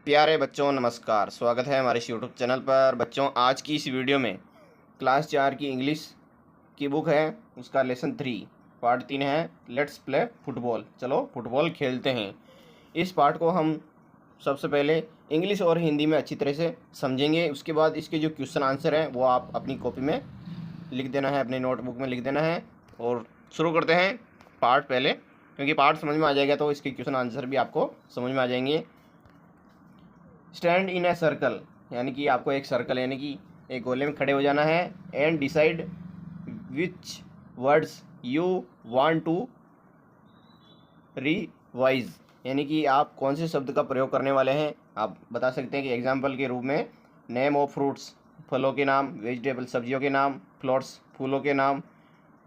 प्यारे बच्चों नमस्कार। स्वागत है हमारे इस यूट्यूब चैनल पर। बच्चों आज की इस वीडियो में क्लास 4 की इंग्लिश की बुक है, उसका लेसन 3 पार्ट 3 है लेट्स प्ले फुटबॉल। चलो फुटबॉल खेलते हैं। इस पार्ट को हम सबसे पहले इंग्लिश और हिंदी में अच्छी तरह से समझेंगे। उसके बाद इसके जो क्वेश्चन आंसर हैं वो आप अपनी कॉपी में लिख देना है, अपनी नोटबुक में लिख देना है। और शुरू करते हैं पार्ट पहले, क्योंकि पार्ट समझ में आ जाएगा तो इसके क्वेश्चन आंसर भी आपको समझ में आ जाएंगे। स्टैंड इन ए सर्कल, यानी कि आपको एक सर्कल यानी कि एक गोले में खड़े हो जाना है। And decide which words you want to revise, यानी कि आप कौन से शब्द का प्रयोग करने वाले हैं आप बता सकते हैं। कि एग्जाम्पल के रूप में नेम ऑफ फ्रूट्स फलों के नाम, वेजिटेबल सब्जियों के नाम, फ्लोट्स फूलों के नाम,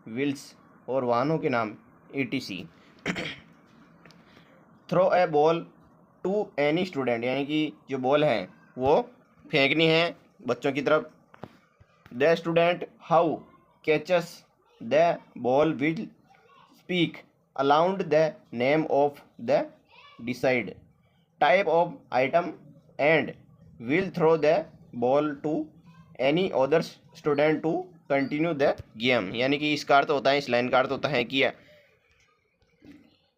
व्हील्स और वाहनों के नाम etc। Throw a ball to any student, यानी कि जो बॉल है वो फेंकनी है बच्चों की तरफ। The student how catches the ball will speak aloud the name of the decide type of item and will throw the ball to any other student to continue the game, यानी कि इसका अर्थ होता है, इस लाइन का अर्थ होता है कि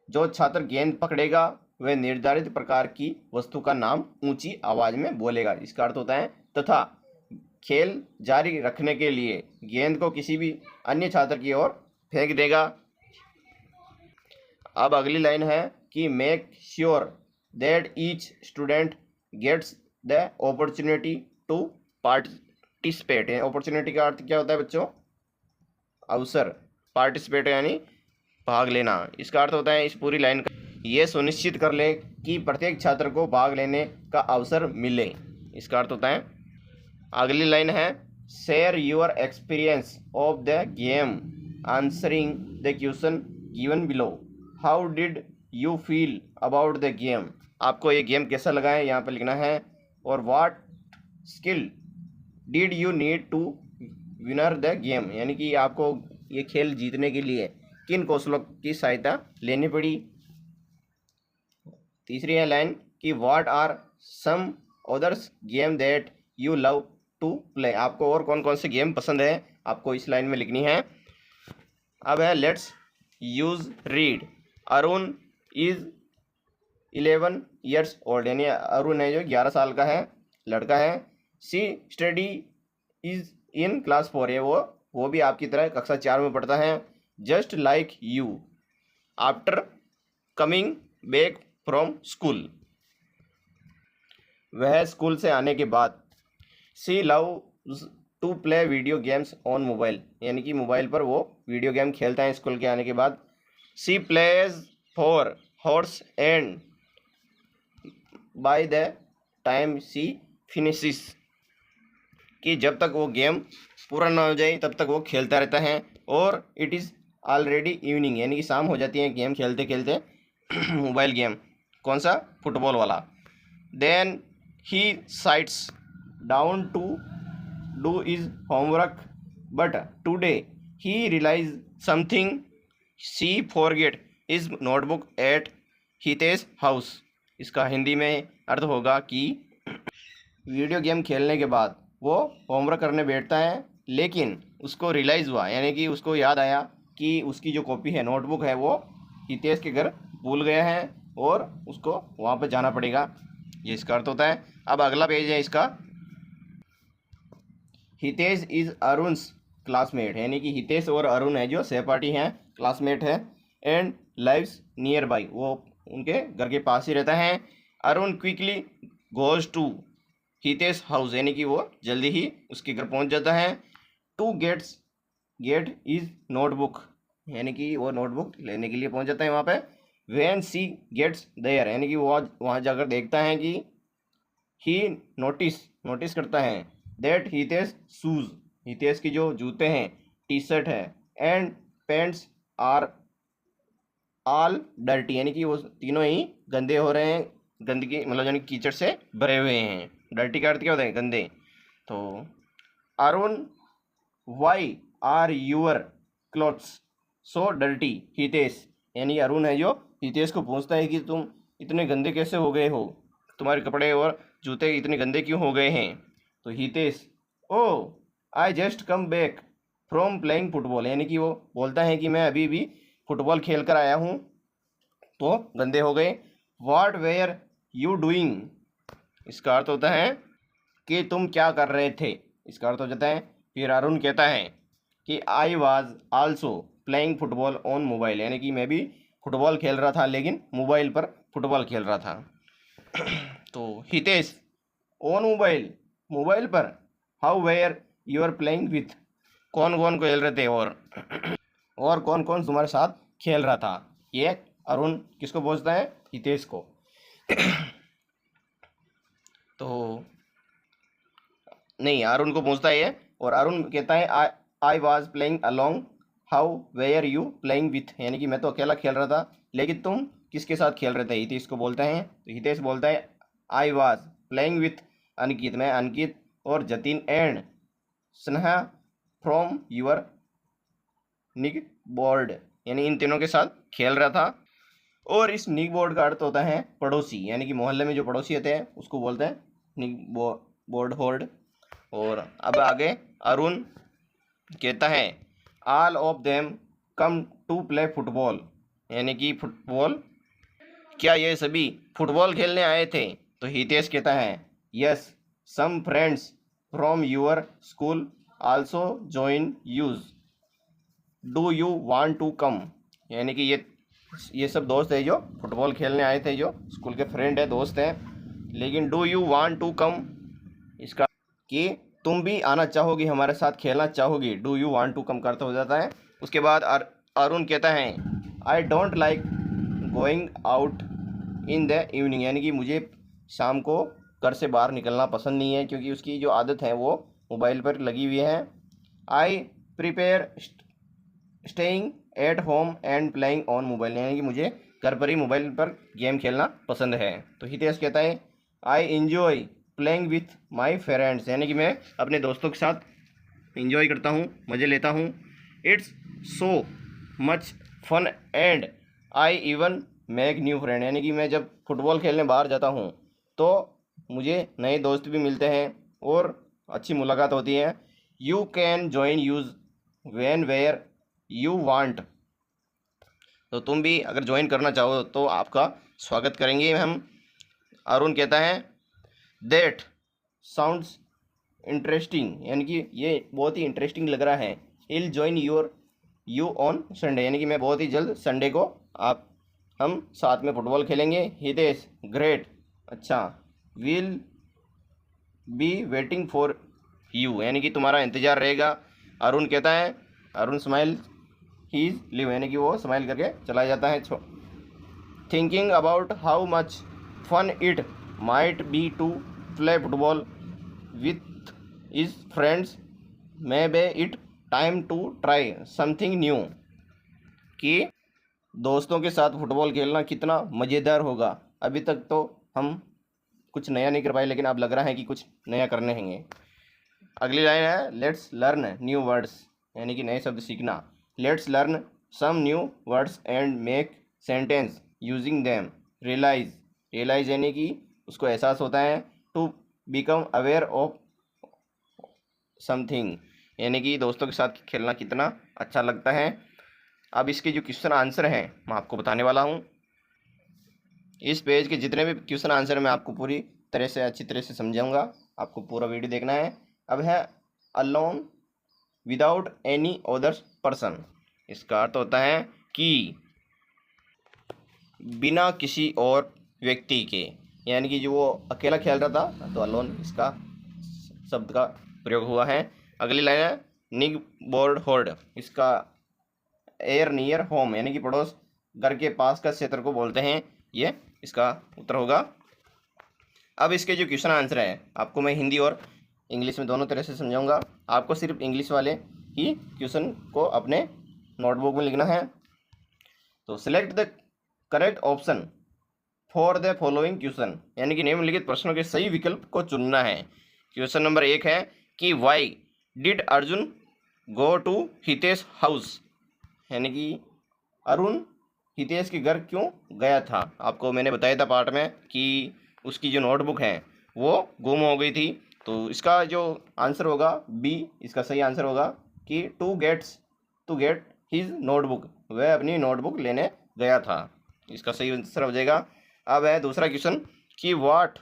जो छात्र गेंद पकड़ेगा वह निर्धारित प्रकार की वस्तु का नाम ऊंची आवाज में बोलेगा। इसका अर्थ होता है तथा खेल जारी रखने के लिए गेंद को किसी भी अन्य छात्र की ओर फेंक देगा। अब अगली लाइन है कि make sure that each student gets the opportunity to participate. Opportunity का अर्थ क्या होता है बच्चों? अवसर। पार्टिसिपेट यानी भाग लेना। इसका अर्थ होता है इस पूरी लाइन का ये सुनिश्चित कर ले कि प्रत्येक छात्र को भाग लेने का अवसर मिले। इसका अर्थ होता है। अगली लाइन है share your experience of the game answering the question given below. How did you feel about the game, आपको ये गेम कैसा लगा है यहाँ पर लिखना है। और what skill did you need to winner the game, यानी कि आपको ये खेल जीतने के लिए किन कौशलों की सहायता लेनी पड़ी। तीसरी है लाइन कि what are some others game that you love to play, आपको और कौन कौन से गेम पसंद है आपको इस लाइन में लिखनी है। अब है let's use read. Arun is 11 years old, यानी अरुण है जो 11 साल का है, लड़का है। सी स्टडी इज इन क्लास 4, है वो भी आपकी तरह कक्षा 4 में पढ़ता है। Just like you after coming back from school, वह स्कूल से आने के बाद। She loves to play video games on mobile, यानी कि मोबाइल पर वो वीडियो गेम खेलता है स्कूल के आने के बाद। She plays for hours and by the time she finishes, कि जब तक वो गेम पूरा ना हो जाए तब तक वो खेलता रहता है। और इट इज़ ऑलरेडी इवनिंग, यानी कि शाम हो जाती है गेम खेलते खेलते मोबाइल गेम कौन सा? फुटबॉल वाला। Then he sits down to do his homework but today he realize something, she forget his notebook at Hitesh house. इसका हिंदी में अर्थ होगा कि वीडियो गेम खेलने के बाद वो होमवर्क करने बैठता है, लेकिन उसको रियलाइज़ हुआ, यानी कि उसको याद आया कि उसकी जो कॉपी है, नोटबुक है, वो हितेश के घर भूल गया है और उसको वहाँ पर जाना पड़ेगा। ये इसका अर्थ होता है। अब अगला पेज है इसका, हितेश इज अरुण्स क्लासमेट, यानी कि हितेश और अरुण है जो सहपाठी हैं, क्लासमेट है। एंड लाइव्स नियर बाई, वो उनके घर के पास ही रहता है। Arun quickly goes to Hitesh house, यानी कि वो जल्दी ही उसके घर पहुंच जाता है। टू गेट इज नोटबुक, यानी कि वो नोटबुक लेने के लिए पहुंच जाता है वहाँ पे। व्हेन सी गेट्स देयर, यानी कि वो वहाँ जाकर देखता है कि ही नोटिस करता है दैट हितेश शूज, हितेश की जो जूते हैं, टी शर्ट है, and pants are all dirty, यानी कि वो तीनों ही गंदे हो रहे हैं, गंदगी मतलब यानी कीचड़ से भरे हुए हैं। डर्टी का अर्थ क्या होता है? गंदे। तो Arun why are your clothes so dirty Hitesh, यानी अरुण है जो हितेश को पूछता है कि तुम इतने गंदे कैसे हो गए हो तुम्हारे कपड़े और जूते इतने गंदे क्यों हो गए हैं? तो Hitesh, oh I just come back from playing football, यानी कि वो बोलता है कि मैं अभी भी फुटबॉल खेल कर आया हूँ तो गंदे हो गए। व्हाट वेयर यू डूइंग, इसका अर्थ होता है कि तुम क्या कर रहे थे, इसका अर्थ हो जाता है। फिर अरुण कहता है कि I was also playing football on mobile, यानी कि मैं भी फुटबॉल खेल रहा था लेकिन मोबाइल पर फुटबॉल खेल रहा था। तो हितेश, ऑन मोबाइल, मोबाइल पर, how were you are playing with, कौन कौन खेल रहे थे और कौन कौन तुम्हारे साथ खेल रहा था। ये अरुण किसको पूछता है? हितेश को। तो नहीं, अरुण को पूछता है ये, और अरुण कहता है I was playing along, how were you playing with, यानी कि मैं तो अकेला खेल रहा था लेकिन तुम किसके साथ खेल रहे थे, हितेश को बोलते हैं। तो हितेश बोलता है I was playing with Ankit, मैं अंकित और Jatin and Sneha from your nick board, यानी इन तीनों के साथ खेल रहा था। और इस निक बोर्ड का अर्थ होता है पड़ोसी, यानी कि मोहल्ले में जो पड़ोसी होते हैं उसको बोलते हैं निक बोर्ड होल्ड। और अब आगे अरुण कहता है all of them come to play football, यानी कि फुटबॉल, क्या ये सभी फुटबॉल खेलने आए थे? तो हितेश कहता है yes some friends from your school also join us, do you want to come, यानी कि ये सब दोस्त है जो फुटबॉल खेलने आए थे, जो स्कूल के फ्रेंड है, दोस्त हैं। लेकिन do you want to come, इसका कि तुम भी आना चाहोगी, हमारे साथ खेलना चाहोगी, do you want to come करता हो जाता है। उसके बाद अरुण कहता है I don't like going out in the evening, यानी कि मुझे शाम को घर से बाहर निकलना पसंद नहीं है क्योंकि उसकी जो आदत है वो मोबाइल पर लगी हुई है। I prepare staying at home and playing on mobile, यानी कि मुझे घर पर ही मोबाइल पर गेम खेलना पसंद है। तो हितेश कहता है I enjoy playing with my friends, यानी कि मैं अपने दोस्तों के साथ इंजॉय करता हूँ, मज़े लेता हूँ। It's so much fun and I even make new friend, यानी कि मैं जब फुटबॉल खेलने बाहर जाता हूँ तो मुझे नए दोस्त भी मिलते हैं और अच्छी मुलाकात होती है। You can join us when where you want, तो तुम भी अगर ज्वाइन करना चाहो तो आपका स्वागत करेंगे हम। अरुण कहता है दैट साउंड्स इंटरेस्टिंग, यानी कि ये बहुत ही इंटरेस्टिंग लग रहा है। इल जॉइन यू ऑन संडे, यानी कि मैं बहुत ही जल्द संडे को हम साथ में फुटबॉल खेलेंगे। हितेश ग्रेट, अच्छा, will be waiting for you, यानी कि तुम्हारा इंतज़ार रहेगा। अरुण कहता है, Arun smile he is leave, यानी कि वो स्माइल करके चला जाता है। Thinking about how much fun it might be to play football with his friends maybe it time to try something new, कि दोस्तों के साथ फुटबॉल खेलना कितना मज़ेदार होगा। अभी तक तो हम कुछ नया नहीं कर पाए लेकिन अब लग रहा है कि कुछ नया करने होंगे। अगली लाइन है लेट्स लर्न न्यू वर्ड्स, यानी कि नए शब्द सीखना। Let's learn some new words and make sentence using them. Realize यानी कि उसको एहसास होता है। To become aware of something, यानी कि दोस्तों के साथ खेलना कितना अच्छा लगता है। अब इसके जो क्वेश्चन आंसर हैं मैं आपको बताने वाला हूँ। इस पेज के जितने भी क्वेश्चन आंसर मैं आपको पूरी तरह से अच्छी तरह से समझाऊंगा, आपको पूरा वीडियो देखना है। अब है alone without any other person, इसका अर्थ होता है कि बिना किसी और व्यक्ति के, यानी कि जो वो अकेला खेल रहा था तो अलोन इसका शब्द का प्रयोग हुआ है। अगली लाइन है निग बोर्ड होल्ड, इसका एयर नियर होम, यानी कि पड़ोस, घर के पास का क्षेत्र को बोलते हैं। ये इसका उत्तर होगा। अब इसके जो क्वेश्चन आंसर है आपको मैं हिंदी और इंग्लिश में दोनों तरह से समझाऊंगा। आपको सिर्फ इंग्लिश वाले ही क्वेश्चन को अपने नोटबुक में लिखना है। तो select the correct option for the following question, यानी कि निम्नलिखित प्रश्नों के सही विकल्प को चुनना है। क्वेश्चन नंबर 1 है कि why did Arjun go to Hitesh house, यानी कि अरुण हितेश के घर क्यों गया था। आपको मैंने बताया था पार्ट में कि उसकी जो नोटबुक है वो गुम हो गई थी। तो इसका जो आंसर होगा बी, इसका सही आंसर होगा कि टू गेट हिज नोटबुक, वह अपनी नोटबुक लेने गया था। इसका सही आंसर हो जाएगा। अब है दूसरा क्वेश्चन कि what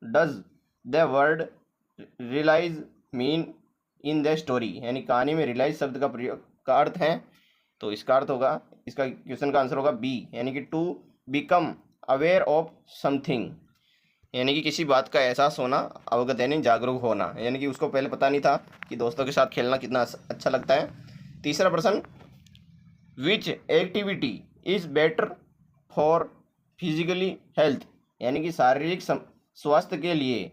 does the word realize mean in the story, यानी कहानी में रियलाइज शब्द का प्रयोग का अर्थ है। तो इसका अर्थ होगा, इसका क्वेश्चन का आंसर होगा बी, यानी कि to become aware of something, यानी कि किसी बात का एहसास होना, अवगत यानी जागरूक होना, यानी कि उसको पहले पता नहीं था कि दोस्तों के साथ खेलना कितना अच्छा लगता है। तीसरा प्रश्न, which activity is better for physically health, यानी कि शारीरिक स्वास्थ्य के लिए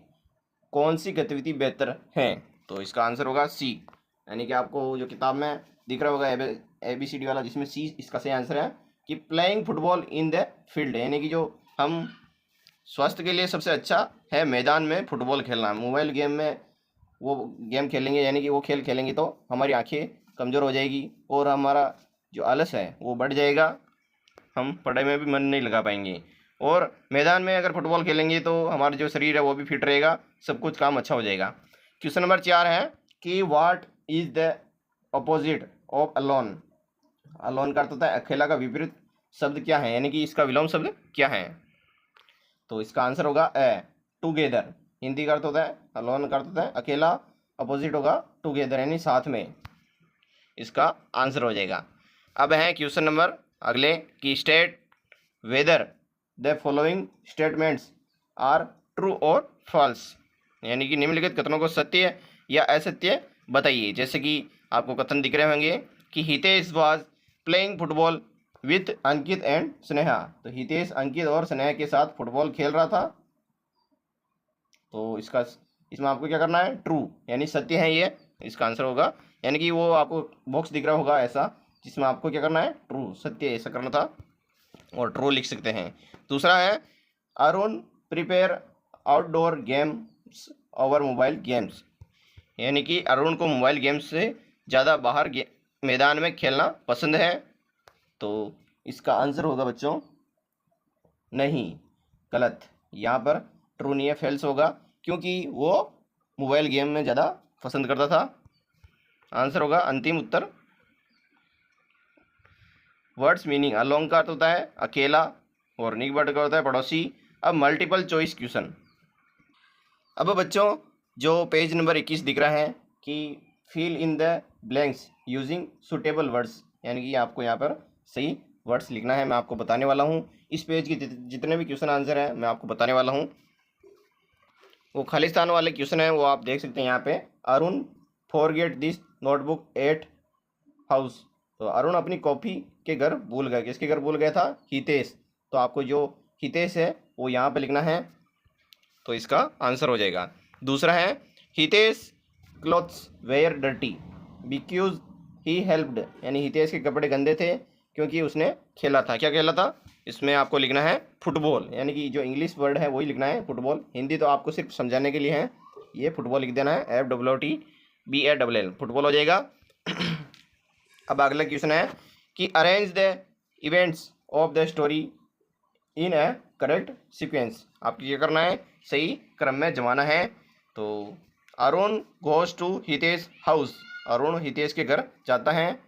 कौन सी गतिविधि बेहतर है। तो इसका आंसर होगा सी, यानी कि आपको जो किताब में दिख रहा होगा ABCD वाला, जिसमें सी इसका सही आंसर है कि playing football in the field, यानी कि जो हम स्वास्थ्य के लिए सबसे अच्छा है मैदान में फुटबॉल खेलना। मोबाइल गेम में वो गेम खेलेंगे, यानी कि वो खेल खेलेंगे तो हमारी आंखें कमज़ोर हो जाएगी और हमारा जो आलस है वो बढ़ जाएगा, हम पढ़ाई में भी मन नहीं लगा पाएंगे। और मैदान में अगर फुटबॉल खेलेंगे तो हमारा जो शरीर है वो भी फिट रहेगा, सब कुछ काम अच्छा हो जाएगा। क्वेश्चन नंबर 4 है कि what is the opposite of alone, alone का अर्थ होता है अकेला, का विपरीत शब्द क्या है, यानी कि इसका विलोम शब्द क्या है। तो इसका आंसर होगा ए, टुगेदर। हिंदी का अर्थ होता है अलोन, का अर्थ होता है अकेला, अपोजिट होगा टुगेदर यानी साथ में, इसका आंसर हो जाएगा। अब है क्वेश्चन नंबर अगले कि state whether the following statements are true और फॉल्स, यानी कि निम्नलिखित कथनों को सत्य या असत्य बताइए। जैसे कि आपको कथन दिख रहे होंगे कि Hitesh was playing football with Ankit and Sneha, तो हितेश अंकित और स्नेहा के साथ फुटबॉल खेल रहा था। तो इसमें आपको क्या करना है, ट्रू, यानी सत्य है ये, इसका आंसर होगा। यानी कि वो आपको बॉक्स दिख रहा होगा ऐसा, जिसमें आपको क्या करना है, ट्रू, सत्य ऐसा करना था और ट्रू लिख सकते हैं। दूसरा है Arun prepare outdoor games over mobile games, यानी कि अरुण को मोबाइल गेम्स से ज़्यादा बाहर मैदान में खेलना पसंद है। तो इसका आंसर होगा बच्चों नहीं, गलत, यहाँ पर ट्रू नहीं है, फेल्स होगा, क्योंकि वो मोबाइल गेम में ज़्यादा पसंद करता था। आंसर होगा अंतिम उत्तर वर्ड्स मीनिंग, अलोंग का अर्थ होता है अकेला और निक वर्ड का होता है पड़ोसी। अब मल्टीपल चॉइस क्वेश्चन। अब बच्चों जो पेज नंबर 21 दिख रहा है कि fill in the blanks using suitable words, यानी कि आपको यहाँ पर सही वर्ड्स लिखना है। मैं आपको बताने वाला हूँ इस पेज के जितने भी क्वेश्चन आंसर है मैं आपको बताने वाला हूँ। वो खालिस्तान वाले क्वेश्चन है वो आप देख सकते हैं यहाँ पे। Arun forget this notebook at house, तो अरुण अपनी कॉपी के घर भूल गया, किसके घर भूल गया था, हितेश। तो आपको जो हितेश है वो यहाँ पे लिखना है, तो इसका आंसर हो जाएगा। दूसरा है Hitesh clothes were dirty because he helped, यानी हितेश के कपड़े गंदे थे क्योंकि उसने खेला था। क्या खेला था, इसमें आपको लिखना है फुटबॉल, यानी कि जो इंग्लिश वर्ड है वही लिखना है फुटबॉल। हिंदी तो आपको सिर्फ समझाने के लिए है, ये फुटबॉल लिख देना है FOOTBALL, फुटबॉल हो जाएगा। अब अगला क्वेश्चन है कि arrange the events of the story in A correct sequence, आपको क्या करना है, सही क्रम में जमाना है। तो Arun goes to Hitesh house, Arun Hitesh के घर जाता है।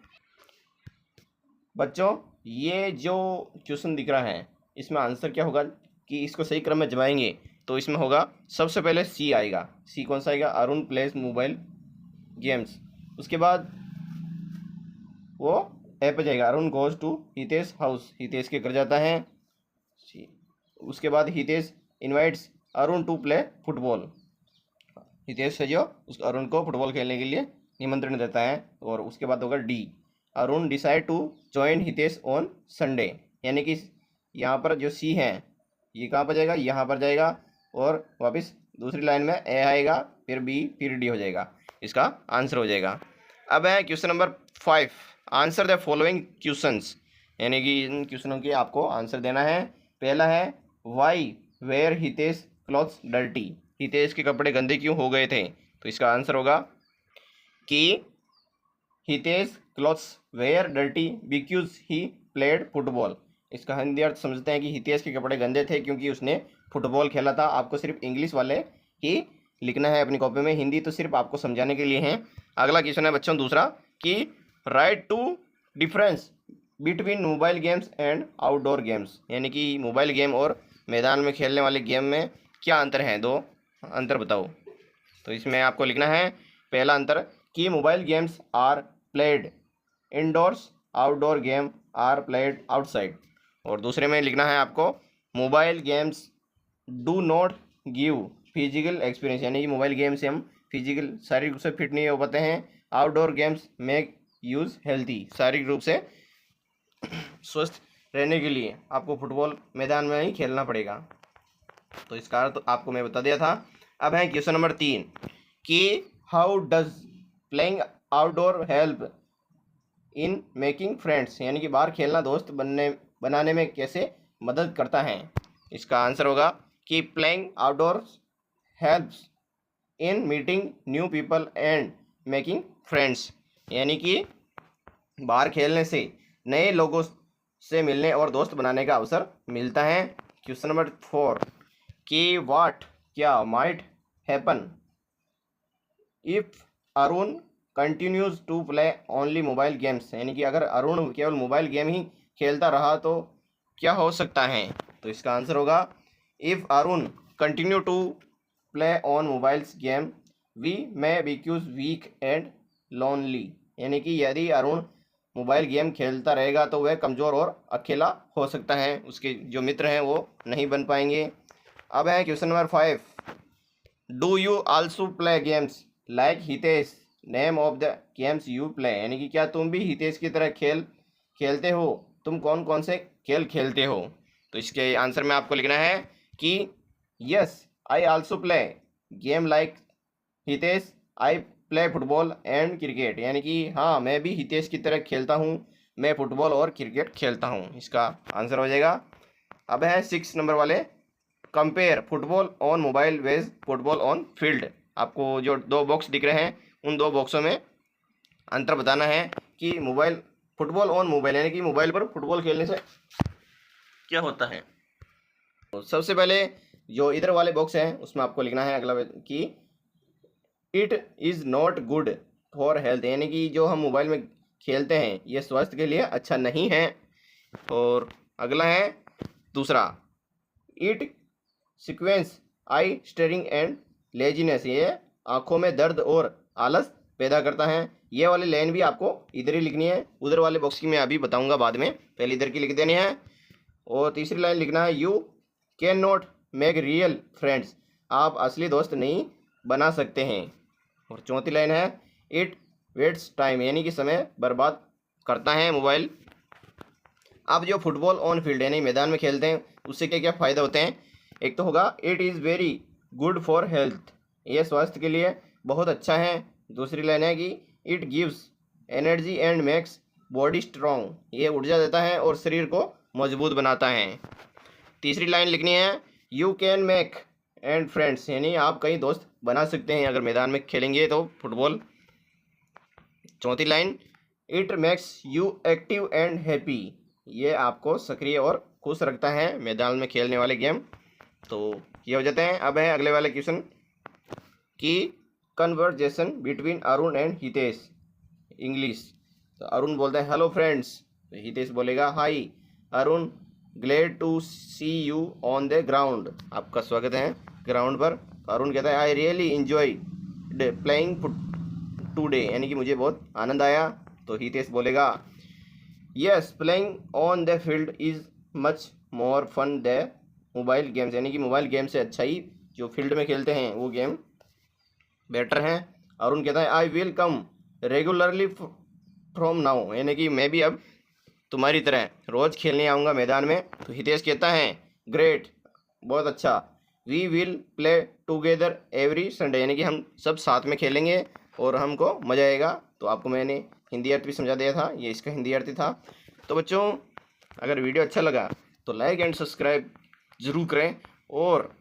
बच्चों ये जो क्वेश्चन दिख रहा है इसमें आंसर क्या होगा कि इसको सही क्रम में जमाएंगे तो इसमें होगा सबसे पहले सी आएगा। सी कौन सा आएगा, अरुण प्लेस मोबाइल गेम्स। उसके बाद वो ए पे जाएगा, Arun goes to Hitesh house, Hitesh के घर जाता है। उसके बाद Hitesh invites Arun to play football, Hitesh से जो उस अरुण को फुटबॉल खेलने के लिए निमंत्रण देता है। और उसके बाद होगा D, Arun decide to join Hitesh on Sunday, यानी कि यहाँ पर जो सी है ये कहाँ पर जाएगा, यहाँ पर जाएगा और वापस दूसरी लाइन में ए आएगा, फिर बी, फिर डी हो जाएगा, इसका आंसर हो जाएगा। अब है question number 5, answer the following questions, यानी कि इन क्वेश्चनों के आपको आंसर देना है। पहला है why were Hitesh clothes dirty, Hitesh के कपड़े गंदे क्यों हो गए थे। तो इसका आंसर होगा कि Hitesh clothes were dirty because he played football, इसका हिंदी अर्थ समझते हैं कि हितेश के कपड़े गंदे थे क्योंकि उसने फुटबॉल खेला था। आपको सिर्फ इंग्लिश वाले ही लिखना है अपनी कॉपी में, हिंदी तो सिर्फ आपको समझाने के लिए है। अगला क्वेश्चन है बच्चों दूसरा कि write two difference between mobile games and outdoor games, यानी कि मोबाइल गेम और मैदान में खेलने वाले गेम में क्या अंतर है, दो अंतर बताओ। तो इसमें आपको लिखना है पहला अंतर कि mobile games are played indoors, outdoor game are played outside. और दूसरे में लिखना है आपको mobile games do not give physical experience, यानी कि मोबाइल गेम से हम फिजिकल शारीरिक रूप से फिट नहीं हो पाते हैं। Outdoor games make use healthy, शारीरिक रूप से स्वस्थ रहने के लिए आपको फुटबॉल मैदान में ही खेलना पड़ेगा। तो इसका अर्थ आपको मैं बता दिया था। अब है क्वेश्चन नंबर 3 कि how does playing outdoor help in making friends, यानी कि बाहर खेलना दोस्त बनाने में कैसे मदद करता है। इसका आंसर होगा कि playing outdoors helps in meeting new people and making friends, यानी कि बाहर खेलने से नए लोगों से मिलने और दोस्त बनाने का अवसर मिलता है। क्वेश्चन नंबर 4 कि वाट क्या might happen if Arun continues to play only mobile games, यानी कि अगर अरुण केवल मोबाइल गेम ही खेलता रहा तो क्या हो सकता है। तो इसका आंसर होगा if Arun continue to play on mobiles game we may because weak and lonely, यानी कि यदि अरुण मोबाइल गेम खेलता रहेगा तो वह कमज़ोर और अकेला हो सकता है, उसके जो मित्र हैं वो नहीं बन पाएंगे। अब है question number 5 do you also play games like Hitesh, name of the games you play, यानी कि क्या तुम भी हितेश की तरह खेलते हो, तुम कौन कौन से खेल खेलते हो। तो इसके आंसर में आपको लिखना है कि yes I also play game like Hitesh, I play football and cricket, यानी कि हाँ मैं भी हितेश की तरह खेलता हूँ, मैं फुटबॉल और क्रिकेट खेलता हूँ। इसका आंसर हो जाएगा। अब है 6 नंबर वाले compare football on mobile vs football on field. आपको जो 2 बॉक्स दिख रहे हैं उन 2 बॉक्सों में अंतर बताना है कि मोबाइल फुटबॉल ऑन मोबाइल, यानी कि मोबाइल पर फुटबॉल खेलने से क्या होता है। तो सबसे पहले जो इधर वाले बॉक्स हैं उसमें आपको लिखना है अगला कि it is not good for health, यानी कि जो हम मोबाइल में खेलते हैं ये स्वास्थ्य के लिए अच्छा नहीं है। और अगला है दूसरा it sequence I steering and laziness, ये आँखों में दर्द और आलस पैदा करता है। ये वाली लाइन भी आपको इधर ही लिखनी है, उधर वाले बॉक्स की मैं अभी बताऊंगा बाद में, पहले इधर की लिख देनी है। और तीसरी लाइन लिखना है you can not make real friends, आप असली दोस्त नहीं बना सकते हैं। और चौथी लाइन है इट वेट्स टाइम, यानी कि समय बर्बाद करता है मोबाइल। अब जो फुटबॉल ऑन फील्ड यानी मैदान में खेलते हैं उससे क्या क्या फ़ायदे होते हैं। एक तो होगा it is very good for health, ये स्वास्थ्य के लिए बहुत अच्छा है। दूसरी लाइन है कि it gives energy and makes body strong, ये ऊर्जा देता है और शरीर को मजबूत बनाता है। तीसरी लाइन लिखनी है you can make and friends, यानी आप कई दोस्त बना सकते हैं अगर मैदान में खेलेंगे तो फुटबॉल। चौथी line it makes you active and happy, ये आपको सक्रिय और खुश रखता है मैदान में खेलने वाले गेम। तो ये हो जाते हैं। अब है अगले वाले क्वेश्चन कि conversation between Arun and Hitesh English. तो अरुण बोलता है हेलो फ्रेंड्स, तो हितेश बोलेगा hi Arun glad to see you on the ground, आपका स्वागत है ग्राउंड पर। तो अरुण कहता है I really enjoy playing today, यानी कि मुझे बहुत आनंद आया। तो हितेश बोलेगा yes playing on the field is much more fun the mobile games, यानी कि मोबाइल गेम से अच्छा ही जो फील्ड में खेलते हैं वो गेम बेटर हैं। अरुण कहता है I will come regularly from now, यानी कि मैं भी अब तुम्हारी तरह रोज़ खेलने आऊँगा मैदान में। तो हितेश कहता है ग्रेट, बहुत अच्छा, we will play together every Sunday, यानी कि हम सब साथ में खेलेंगे और हमको मज़ा आएगा। तो आपको मैंने हिंदी अर्थ भी समझा दिया था, ये इसका हिंदी अर्थ था। तो बच्चों अगर वीडियो अच्छा लगा तो लाइक एंड सब्सक्राइब ज़रूर करें, और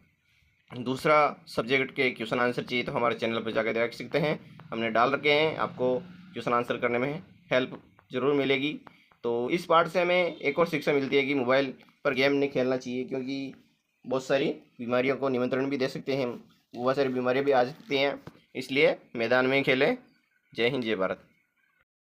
दूसरा सब्जेक्ट के क्वेश्चन आंसर चाहिए तो हमारे चैनल पर जाकर देख सकते हैं, हमने डाल रखे हैं, आपको क्वेश्चन आंसर करने में हेल्प ज़रूर मिलेगी। तो इस पार्ट से हमें एक और शिक्षा मिलती है कि मोबाइल पर गेम नहीं खेलना चाहिए, क्योंकि बहुत सारी बीमारियों को निमंत्रण भी दे सकते हैं, बहुत सारी बीमारियां भी आ सकती हैं, इसलिए मैदान में ही खेलें। जय हिंद, जय भारत।